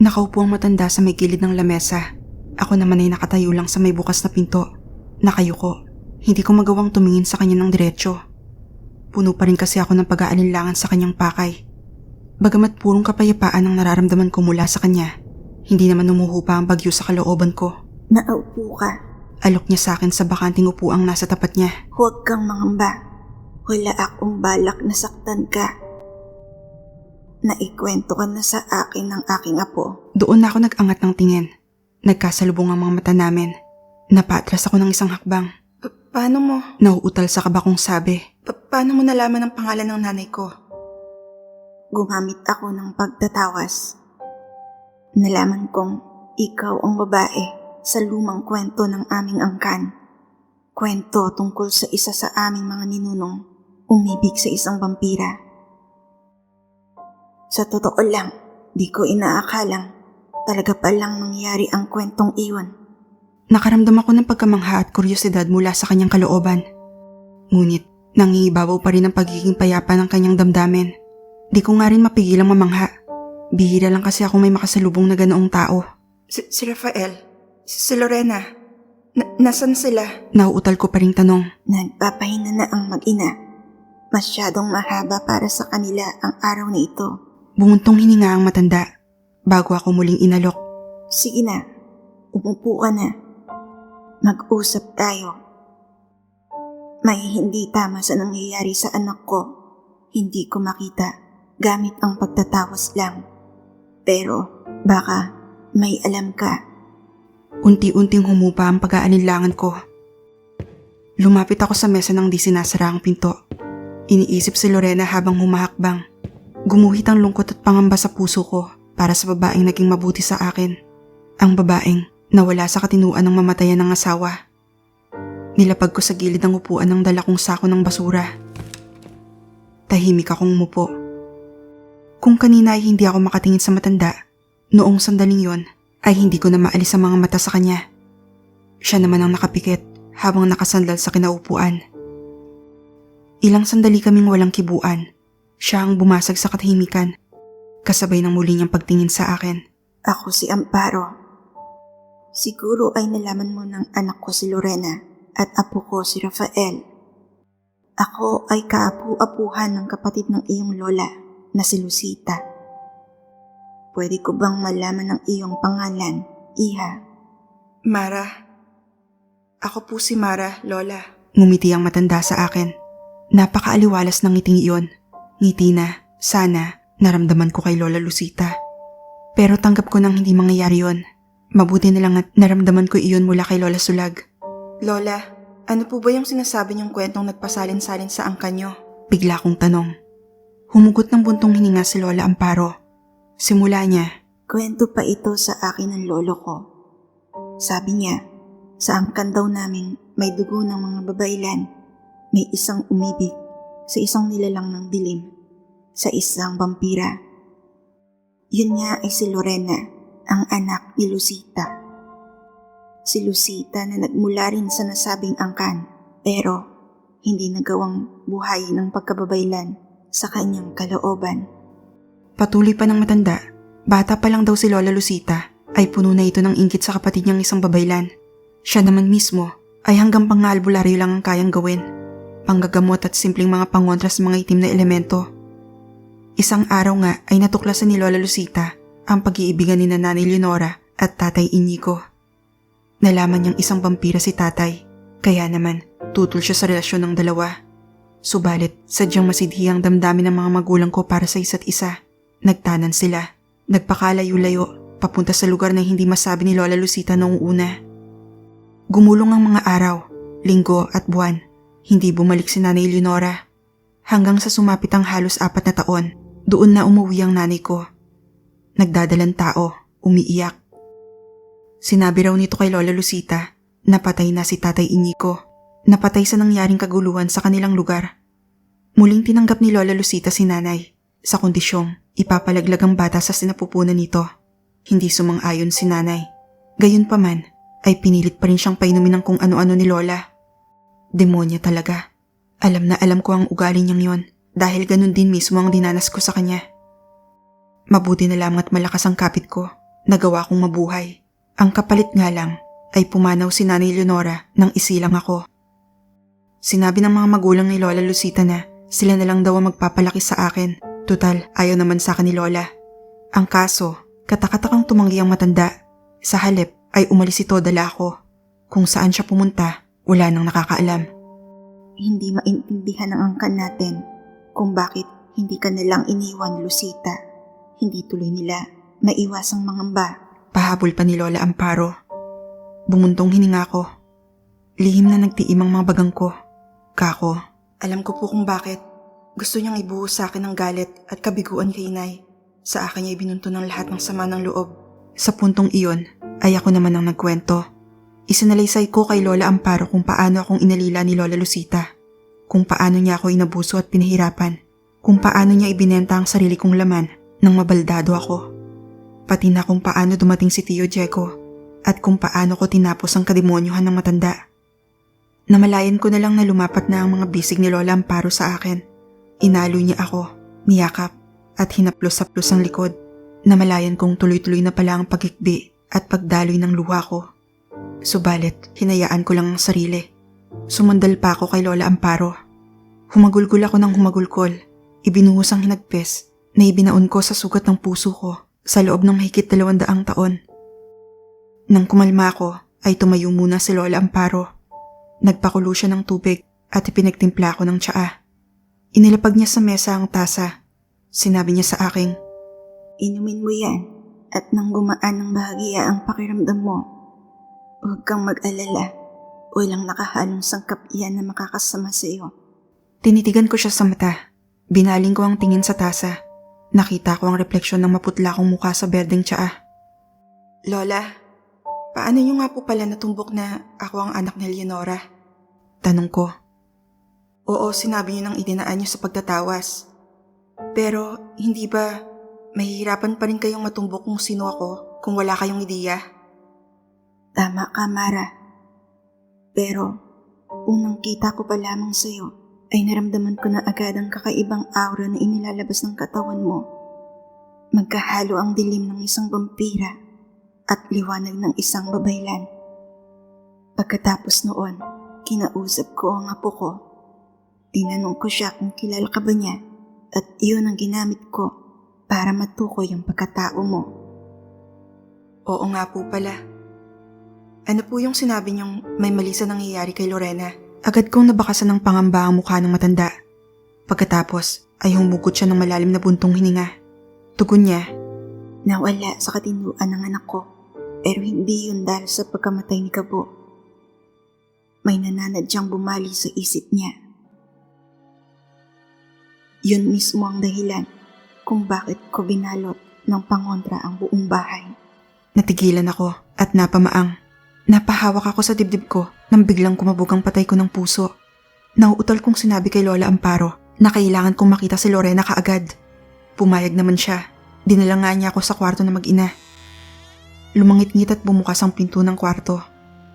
Nakaupo ang matanda sa may gilid ng lamesa. Ako naman ay nakatayo lang sa may bukas na pinto. Nakayuko. Hindi ko magawang tumingin sa kanya ng diretsyo. Puno pa rin kasi ako ng pag-aalinlangan sa kanyang pakay. Bagamat purong kapayapaan ang nararamdaman ko mula sa kanya, hindi naman umuhupa ang bagyo sa kalooban ko. Naupo ka. Alok niya sa akin sa bakanting upuang nasa tapat niya. Huwag kang mangamba. Wala akong balak na saktan ka. Naikwento ka na sa akin ng aking apo. Doon na ako nag-angat ng tingin. Nagkasalubong ang mga mata namin. Napatras ako ng isang hakbang. Paano mo? Nauutal sa kaba kong sabi. Paano mo nalaman ang pangalan ng nanay ko? Gumamit ako ng pagtatawas. Nalaman kong ikaw ang babae sa lumang kwento ng aming angkan. Kwento tungkol sa isa sa aming mga ninunong umibig sa isang vampira. Sa totoo lang, di ko inaakalang talaga palang mangyari ang kwentong iyon. Nakaramdam ako ng pagkamangha at kuryosidad mula sa kanyang kalooban. Ngunit nangingibabaw pa rin ang pagiging payapa ng kanyang damdamin. Di ko nga rin mapigilang mamangha. Bihira lang kasi ako may makasalubong na ganoong tao. Si Rafael, si Lorena, nasan sila? Nauutal ko pa ring tanong. Nagpapahinga na ang mag-ina. Masyadong mahaba para sa kanila ang araw na ito. Bumuntong hininga ang matanda bago ako muling inalok. Sige na, umupo ka na. Mag-usap tayo. May hindi tama sa nangyayari sa anak ko. Hindi ko makita gamit ang pagtatawas lang. Pero baka may alam ka. Unti-unting humupa ang pag-aalinlangan ko. Lumapit ako sa mesa nang di sinasara ang pinto. Iniisip si Lorena habang humahakbang. Gumuhit ang lungkot at pangamba sa puso ko para sa babaeng naging mabuti sa akin. Ang babaeng nawala sa katinuan ng mamatayan ng asawa. Nilapag ko sa gilid ng upuan ng dala kong sako ng basura. Tahimik akong umupo. Kung kanina ay hindi ako makatingin sa matanda, noong sandaling yon ay hindi ko na maalis ang mga mata sa kanya. Siya naman ang nakapikit habang nakasandal sa kinaupuan. Ilang sandali kaming walang kibuan. Siya ang bumasag sa katahimikan, kasabay ng muli niyang pagtingin sa akin. Ako si Amparo. Siguro ay nalaman mo ng anak ko si Lorena at apo ko si Rafael. Ako ay kaapu-apuhan ng kapatid ng iyong lola na si Lucita. Pwede ko bang malaman ang iyong pangalan, Iha? Mara. Ako po si Mara, Lola. Ngumiti ang matanda sa akin. Napakaaliwalas ng ngiting iyon. Ngiti na, sana, naramdaman ko kay Lola Lucita. Pero tanggap ko nang hindi mangyayari yon. Mabuti na lang at naramdaman ko iyon mula kay Lola Sulag. Lola, ano po ba yung sinasabi niyong kwentong nagpasalin-salin sa angkan niyo? Bigla kong tanong. Humugot ng buntong hininga si Lola Amparo. Simula niya. Kwento pa ito sa akin ng lolo ko. Sabi niya, sa angkan daw naming may dugo ng mga babaylan, may isang umibig sa isang nilalang ng dilim, sa isang vampira. Yun nga ay si Lorena, ang anak ni Lucita. Si Lucita na nagmula rin sa nasabing angkan, pero hindi nagawang buhay ng pagkababaylan sa kanyang kalooban. Patuloy pa ng matanda, bata pa lang daw si Lola Lucita ay puno na ito ng inggit sa kapatid niyang isang babaylan. Siya naman mismo ay hanggang pang-albularyo lang ang kayang gawin. Panggagamot at simpleng mga pangontra sa mga itim na elemento. Isang araw nga ay natuklasan ni Lola Lucita ang pag-iibigan ni Nanay Leonora at Tatay Inigo. Nalaman niyang isang vampira si tatay, kaya naman tutol siya sa relasyon ng dalawa. Subalit sadyang masidhi ang damdamin ng mga magulang ko para sa isa't isa. Nagtanan sila, nagpakalayo-layo papunta sa lugar na hindi masabi ni Lola Lucita noong una. Gumulong ang mga araw, linggo at buwan. Hindi bumalik si Nanay Leonora. Hanggang sa sumapit ang halos 4 na taon, doon na umuwi ang nanay ko. Nagdadalang tao, umiiyak. Sinabi raw nito kay Lola Lucita, napatay na si Tatay Inigo. Napatay sa nangyaring kaguluhan sa kanilang lugar. Muling tinanggap ni Lola Lucita si nanay, sa kondisyong ipapalaglag ang bata sa sinapupunan nito. Hindi sumang-ayon si nanay. Gayunpaman, ay pinilit pa rin siyang painumin ng kung ano-ano ni Lola. Demonya talaga. Alam na alam ko ang ugali niyang yon dahil ganun din mismo ang dinanas ko sa kanya. Mabuti na lamang at malakas ang kapit ko nagawa kong mabuhay. Ang kapalit nga lang ay pumanaw si Nanay Leonora nang isilang ako. Sinabi ng mga magulang ni Lola Lucita na sila na lang daw ang magpapalaki sa akin. Tutal, ayaw naman sa akin ni Lola. Ang kaso, katakatakang tumanggi ang matanda. Sa halip ay umalis ito dala ako. Kung saan siya pumunta, wala nang nakakaalam. Hindi maintindihan ng angkan natin kung bakit hindi ka nalang iniwan, Lucita. Hindi tuloy nila maiwasang mangamba. Pahabol pa ni Lola Amparo. Bumuntong hininga ko. Lihim na nagtiim ang mga bagang ko. Kako, alam ko po kung bakit. Gusto niyang ibuhos sa akin ng galit at kabiguan kay Inay. Sa akin niya ibinunto ng lahat ng sama ng loob. Sa puntong iyon, ay ako naman ang nagkwento. Isinalaysay ko kay Lola Amparo kung paano akong inalila ni Lola Lucita. Kung paano niya ako inabuso at pinahirapan. Kung paano niya ibinenta ang sarili kong laman nang mabaldado ako. Pati na kung paano dumating si Tio Jeco at kung paano ko tinapos ang kademonyohan ng matanda. Namalayan ko na lang na lumapat na ang mga bisig ni Lola Amparo sa akin. Inalo niya ako, niyakap at hinaplos-haplos ang likod. Namalayan kong tuloy-tuloy na pala ang pagkikbi at pagdaloy ng luha ko. Subalit, hinayaan ko lang ang sarili. Sumandal pa ako kay Lola Amparo. Humagulgol ako ng humagulkol. Ibinuhos ang hinagpes na ibinaon ko sa sugat ng puso ko sa loob ng mahigit 200 taon. Nang kumalma ako, ay tumayo muna si Lola Amparo. Nagpakulo siya ng tubig at ipinagtimpla ko ng tsaa. Inilapag niya sa mesa ang tasa. Sinabi niya sa akin, Inumin mo yan at nang gumaan ng bahagya ang pakiramdam mo. Huwag kang mag-alala. Walang nakahalong sangkap iyan na makakasama sa iyo. Tinitigan ko siya sa mata. Binaling ko ang tingin sa tasa. Nakita ko ang refleksyon ng maputla kong mukha sa berdeng tsaa. Lola, paano niyo nga po pala natumbok na ako ang anak ni Leonora? Tanong ko. Oo, sinabi niyo nang idinaan niyo sa pagtatawas. Pero hindi ba mahihirapan pa rin kayong matumbok kung sino ako kung wala kayong ideya? Tama ka, Mara. Pero unang kita ko pa lamang sa iyo ay naramdaman ko na agad ang kakaibang aura na inilalabas ng katawan mo. Magkahalo ang dilim ng isang vampira at liwanag ng isang babaylan. Pagkatapos noon, kinausap ko ang apo ko. Tinanong ko siya kung kilala ka ba niya at iyon ang ginamit ko para matukoy ang pagkatao mo. Oo nga po pala. Ano po yung sinabi niyong may mali sa nangyayari kay Lorena? Agad kong nabakasan ng pangamba ang mukha ng matanda. Pagkatapos ay humugot siya ng malalim na buntong hininga. Tugon niya, Nawala sa katinduan ng anak ko, pero hindi yun dahil sa pagkamatay ni Gabo. May nananadyang bumali sa isip niya. Yun mismo ang dahilan kung bakit ko binalot ng pangontra ang buong bahay. Natigilan ako at napamaang. Napahawak ako sa dibdib ko nang biglang kumabog ang patay ko ng puso. Nauutal kong sinabi kay Lola Amparo na kailangan kong makita si Lorena kaagad. Pumayag naman siya. Dinala nga niya ako sa kwarto na mag-ina. Lumangit-ngit at bumukas ang pinto ng kwarto.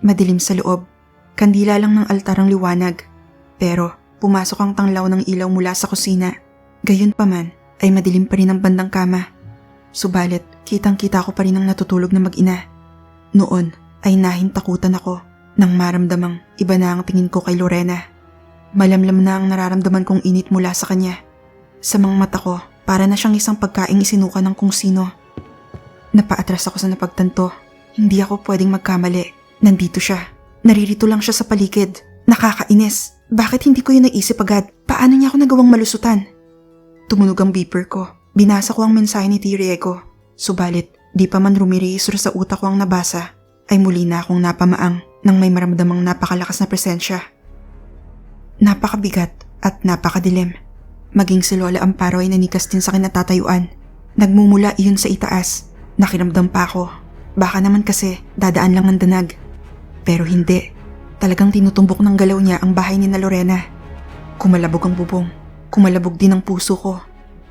Madilim sa loob. Kandila lang ng altar ang liwanag. Pero pumasok ang tanglaw ng ilaw mula sa kusina. Gayunpaman ay madilim pa rin ang bandang kama. Subalit, kitang-kita ko pa rin ang natutulog na mag-ina. Noon ay nahintakutan ako nang maramdamang iba na ang tingin ko kay Lorena. Malamlam na ang nararamdaman kong init mula sa kanya. Sa mga mata ko, para na siyang isang pagkaing isinuka ng kung sino. Napaatras ako sa napagtanto. Hindi ako pwedeng magkamali. Nandito siya. Naririto lang siya sa paligid. Nakakainis. Bakit hindi ko yun naisip agad? Paano niya ako nagawang malusutan? Tumunog ang beeper ko. Binasa ko ang mensahe ni Tiriego. Subalit, di pa man rumirehistro sa utak ko ang nabasa, ay muli na akong napamaang nang may maramdamang napakalakas na presensya. Napakabigat at napakadilim. Maging si Lola Amparo ay nanikas din sa kinatatayuan. Nagmumula iyon sa itaas. Nakiramdam pa ako. Baka naman kasi dadaan lang ng danag. Pero hindi. Talagang tinutumbok ng galaw niya ang bahay ni na Lorena. Kumalabog ang bubong. Kumalabog din ang puso ko.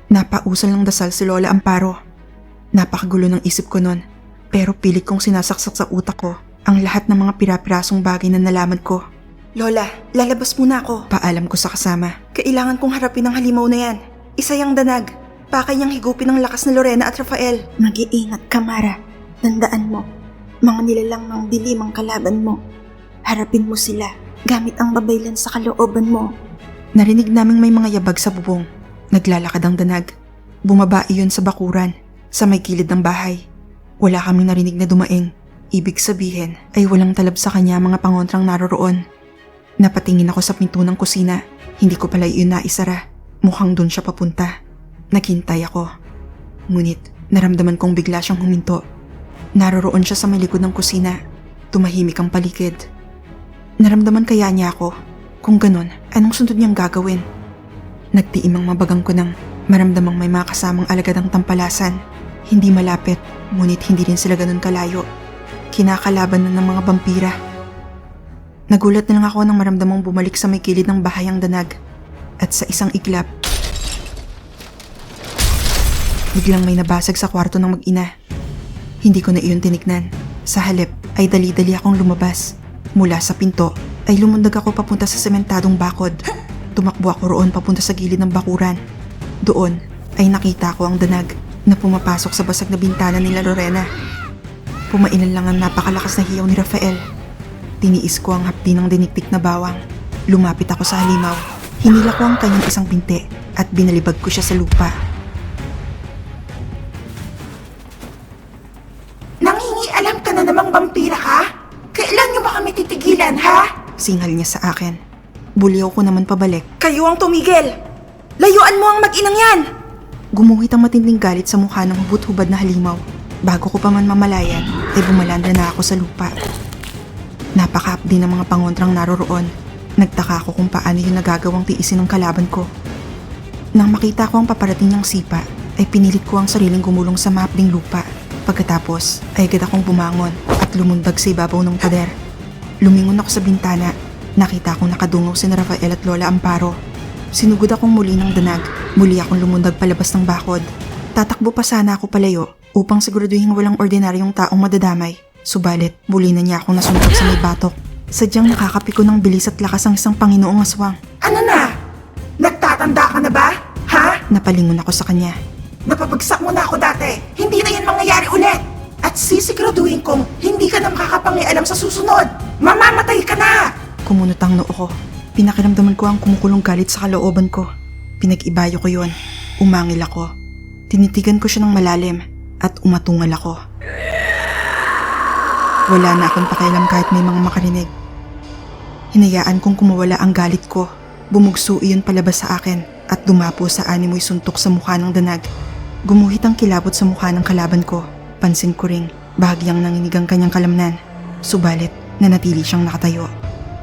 Napausal ng dasal si Lola Amparo. Napakagulo ng isip ko nun. Pero pilit kong sinasaksak sa utak ko ang lahat ng mga pirapirasong bagay na nalaman ko. Lola, lalabas muna ako. Paalam ko sa kasama. Kailangan kong harapin ang halimaw na yan. Isa yang danag. Pakay niyang higupin ang lakas na Lorena at Rafael. Mag-iingat ka, Mara. Tandaan mo, mga nilalang ng dilim ang kalaban mo. Harapin mo sila gamit ang babaylan sa kalooban mo. Narinig naming may mga yabag sa bubong. Naglalakad ang danag. Bumaba iyon sa bakuran, sa may gilid ng bahay. Wala kaming narinig na dumaing. Ibig sabihin ay walang talab sa kanya mga pangontrang naroroon. Napatingin ako sa pinto ng kusina. Hindi ko pala iyon naisara. Mukhang doon siya papunta. Naghintay ako. Ngunit naramdaman kong bigla siyang huminto. Naroroon siya sa may likod ng kusina. Tumahimik ang paligid. Naramdaman kaya niya ako? Kung ganun, anong sunod niyang gagawin? Nagtiim ang mabagang ko nang maramdamang may mga kasamang alagadang tampalasan. Hindi malapit, ngunit hindi rin sila ganun kalayo. Kinakalaban na ng mga vampira. Nagulat na lang ako nang maramdamang bumalik sa may gilid ng bahay ang danag. At sa isang iglap, biglang may nabasag sa kwarto ng mag-ina. Hindi ko na iyon tinignan. Sa halip ay dali-dali akong lumabas. Mula sa pinto ay lumundag ako papunta sa sementadong bakod. Tumakbo ako roon papunta sa gilid ng bakuran. Doon ay nakita ko ang danag na pumapasok sa basag na bintana nila Lorena. Pumailan lang ang napakalakas na hiyaw ni Rafael. Tiniis ko ang hapdi ng diniktik na bawang. Lumapit ako sa halimaw. Hinila ko ang kanyang isang binti at binalibag ko siya sa lupa. Nangingialam ka na namang vampira ka? Kailan niyo ba kami titigilan, ha? Singal niya sa akin. Buliw ko naman pabalik. Kayo ang tumigil! Layuan mo ang mag-inang yan! Gumuhit ang matinding galit sa mukha ng hubot-hubad na halimaw. Bago ko pa man mamalayan, ay bumalanda na ako sa lupa. Napakahapdi ng mga pangontrang naroroon. Nagtaka ako kung paano yun nagagawang tiisin ng kalaban ko. Nang makita ko ang paparating niyang sipa, ay pinilit ko ang sariling gumulong sa mahapding lupa. Pagkatapos, ay agad akong bumangon at lumundag sa ibabaw ng pader. Lumingon ako sa bintana. Nakita kong nakadungaw si Rafael at Lola Amparo. Sinugod akong muli ng danag. Muli akong lumundag palabas ng bakod. Tatakbo pa sana ako palayo upang siguraduhin walang ordinaryong taong madadamay. Subalit, muli na niya akong nasuntok sa may batok. Sadyang nakakapiko ng bilis at lakas ang isang Panginoong aswang. Ano na? Nagtatanda ka na ba? Ha? Napalingon ako sa kanya. Napabagsak mo na ako dati. Hindi na yan mangyayari ulit. At sisiguraduhin kong hindi ka na makakapangialam sa susunod. Mamamatay ka na! Kumunot ang noo ko. Pinakiramdaman ko ang kumukulong galit sa kalooban ko. Pinag-ibayo ko yon. Umangil ako. Tinitigan ko siya ng malalim at umatungal ako. Wala na akong pakialam kahit may mga makarinig. Hinayaan kong kumawala ang galit ko. Bumugso iyon palabas sa akin at dumapo sa animoy suntok sa mukha ng danag. Gumuhit ang kilabot sa mukha ng kalaban ko. Pansin ko ring bahagyang nanginig ang kanyang kalamnan. Subalit, nanatili siyang nakatayo.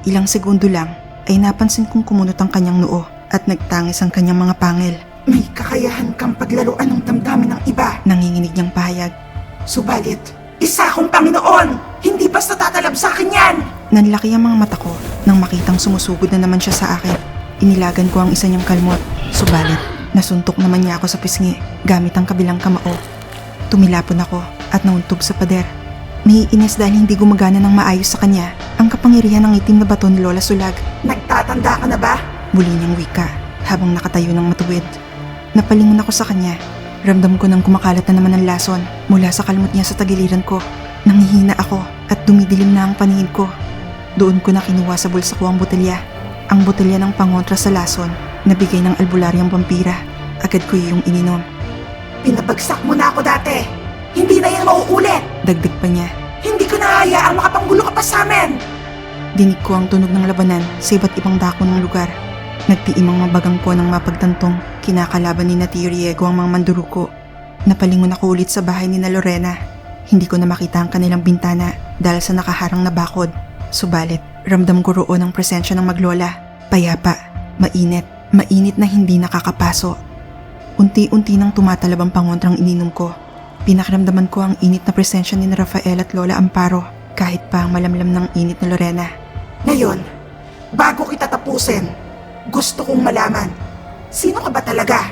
Ilang segundo lang ay napansin kong kumunot ang kanyang noo at nagtangis ang kanyang mga pangil. May kakayahan kang paglaruan ng damdamin ng iba. Nanginginig niyang pahayag. Subalit, isa akong Panginoon! Hindi basta tatalab sa akin yan! Nanlaki ang mga mata ko nang makitang sumusugod na naman siya sa akin. Inilagan ko ang isa niyang kalmot. Subalit, nasuntok naman niya ako sa pisngi gamit ang kabilang kamao. Tumilapon ako at nauntog sa pader. Naiinis dahil hindi gumagana ng maayos sa kanya ang kapangyarihan ng itim na bato ni Lola Sulag. Nagtatanda ka na ba? Muli niyang wika habang nakatayo ng matuwid. Napalingon ako sa kanya. Ramdam ko nang kumakalat na naman ang lason mula sa kalmot niya sa tagiliran ko. Nanghihina ako at dumidilim na ang paningin ko. Doon ko na kinuha sa bulsa ko ang botelya. Ang botelya ng pangontra sa lason na bigay ng albularyang vampira. Agad ko iyong ininom. Pinabagsak mo na ako dati. Hindi na yan mauulit. Dagdag pa niya. Hindi ko na hayaang makapanggulo ka pa sa amin. Dinig ko ang tunog ng labanan sa iba't ibang dako ng lugar. Nagtiim ang mabagang po ng mapagtantong kinakalaban ni Tio Riego ang mga manduruko. Napalingon ako ulit sa bahay ni Lorena. Hindi ko na makita ang kanilang bintana dahil sa nakaharang na bakod. Subalit, ramdam ko roon ang presensya ng maglola. Payapa, mainit na hindi nakakapaso. Unti-unti nang tumatalab ang pangontrang ininom ko. Pinakiramdaman ko ang init na presensya ni Rafael at Lola Amparo kahit pa ang malamlam ng init na Lorena. Ngayon, bago kita tapusin, gusto kong malaman, sino ka ba talaga?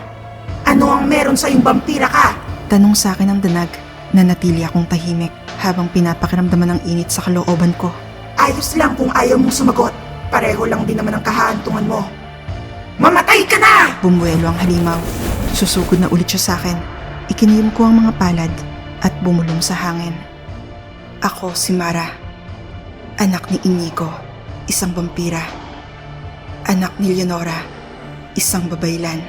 Ano ang meron sa iyong vampira ka? Tanong sa akin ng danag. Nanatili akong tahimik habang pinapakiramdaman ng init sa kalooban ko. Ayos lang kung ayaw mong sumagot. Pareho lang din naman ang kahaantungan mo. Mamatay ka na! Bumuelo ang halimaw. Susugod na ulit siya sa akin. Ikiniyom ko ang mga palad at bumulong sa hangin. Ako si Mara, anak ni Inigo, isang vampira. Anak ni Leonora, isang babaylan.